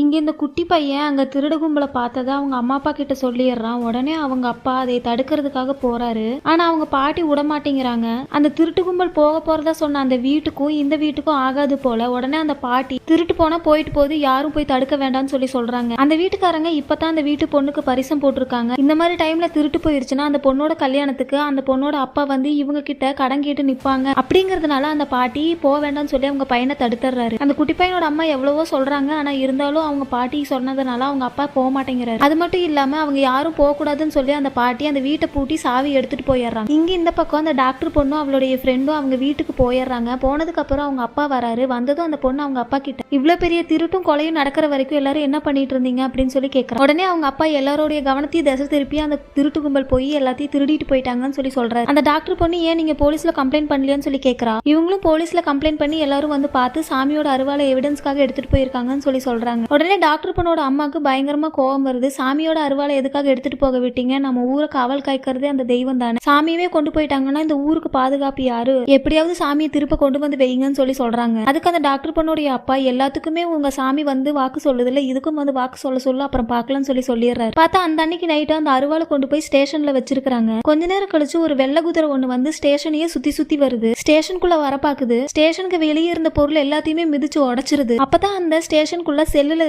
இங்க இந்த குட்டி பையன் அங்க திருடு கும்பலை பார்த்ததை அவங்க அம்மா அப்பா கிட்ட சொல்லிடுறான். உடனே அவங்க அப்பா அதை தடுக்கிறதுக்காக போறாரு. ஆனா அவங்க பாட்டி விட மாட்டேங்கிறாங்க. அந்த திருட்டு கும்பல் போக போறதா சொன்ன அந்த வீட்டுக்கும் இந்த வீட்டுக்கும் ஆகாது போல. உடனே அந்த பாட்டி திருட்டு போனா போயிட்டு போது, யாரும் போய் தடுக்க வேண்டாம்னு சொல்றாங்க. அந்த வீட்டுக்காரங்க இப்பதான் அந்த வீட்டு பொண்ணுக்கு பரிசம் போட்டிருக்காங்க. இந்த மாதிரி டைம்ல திருட்டு போயிருச்சுன்னா அந்த பொண்ணோட கல்யாணத்துக்கு அந்த பொண்ணோட அப்பா வந்து இவங்க கிட்ட கடன் கேட்டு நிப்பாங்க. அப்படிங்கறதுனால அந்த பாட்டி போக வேண்டாம்னு சொல்லி அவங்க பையனை தடுத்துறாரு. அந்த குட்டி பையனோட அம்மா எவ்வளவோ சொல்றாங்க. ஆனா இருந்தாலும் அவங்க பாட்டி சொன்னதுனால அவங்க அப்பா போக மாட்டேங்கிறாரு. அது மட்டும் இல்லாம அவங்க யாரும் போக கூடாதுன்னு சொல்லி அந்த பாட்டி அந்த வீட்டை பூட்டி சாவி எடுத்துட்டு போயிடுறாங்க. இங்க இந்த பக்கம் அந்த டாக்டர் பொண்ணும் அவளுடைய ஃப்ரெண்டும் அவங்க வீட்டுக்கு போயிடுறாங்க. போனதுக்கு அப்புறம் அவங்க அப்பா வராரு. வந்ததும் அந்த பொண்ணு அவங்க அப்பா கிட்ட இவ்வளவு பெரிய திருட்டும் கொலையும் நடக்கிற வரைக்கும் எல்லாரும் என்ன பண்ணிட்டு இருந்தீங்க அப்படின்னு சொல்லி கேட்கறாங்க. உடனே அவங்க அப்பா எல்லாரோடைய கவனத்தையும் திசை திருப்பி அந்த திருட்டு கும்பல் போய் எல்லாத்தையும் திருடிட்டு போயிட்டாங்கன்னு சொல்லி சொல்றாரு. அந்த டாக்டர் பொண்ணு ஏன் நீங்க போலீஸ்ல கம்ப்ளைண்ட் பண்ணலையான்னு சொல்லி கேட்கறா. இவங்களும் போலீஸ்ல கம்ப்ளைண்ட் பண்ணி எல்லாரும் வந்து பார்த்து சாமியோட அருவாளை எவிடன்ஸ்க்காக எடுத்துட்டு போயிருக்காங்கன்னு சொல்லி சொல்றாங்க. உடனே டாக்டர் பொண்ணோட அம்மாக்கு பயங்கரமா கோவம் வருது. சாமியோட அருவாளை எதுக்காக எடுத்துட்டு போக விட்டீங்க? நம்ம ஊரை காவல் காய்க்கிறதே அந்த தெய்வம் தானே. சாமியவே கொண்டு போயிட்டாங்கன்னா இந்த ஊருக்கு பாதுகாப்பு யாரு? எப்படியாவது சாமியை திருப்ப கொண்டு வந்து வைங்கன்னு சொல்லி சொல்றாங்க. அதுக்கு அந்த டாக்டர் பொண்ணுடைய அப்பா எல்லாத்துக்குமே உங்க சாமி வந்து வாக்கு சொல்லுதுல, இதுக்கும் வந்து வாக்கு சொல்ல அப்புறம் பார்க்கலாம்னு சொல்லிடுறாரு. பார்த்தா அந்த அன்னைக்கு நைட்டு அந்த அருவாளை கொண்டு போய் ஸ்டேஷன்ல வச்சிருக்காங்க. கொஞ்ச நேரம் கழிச்சு ஒரு வெள்ளை குதிரை ஒண்ணு வந்து ஸ்டேஷனையே சுத்தி வருது. ஸ்டேஷனுக்குள்ள வர பாக்குது. ஸ்டேஷனுக்கு வெளியே இருந்த பொருள் எல்லாத்தையுமே மிதிச்சு உடைச்சிருது. அப்பதான் அந்த ஸ்டேஷனுக்குள்ள செல்லுல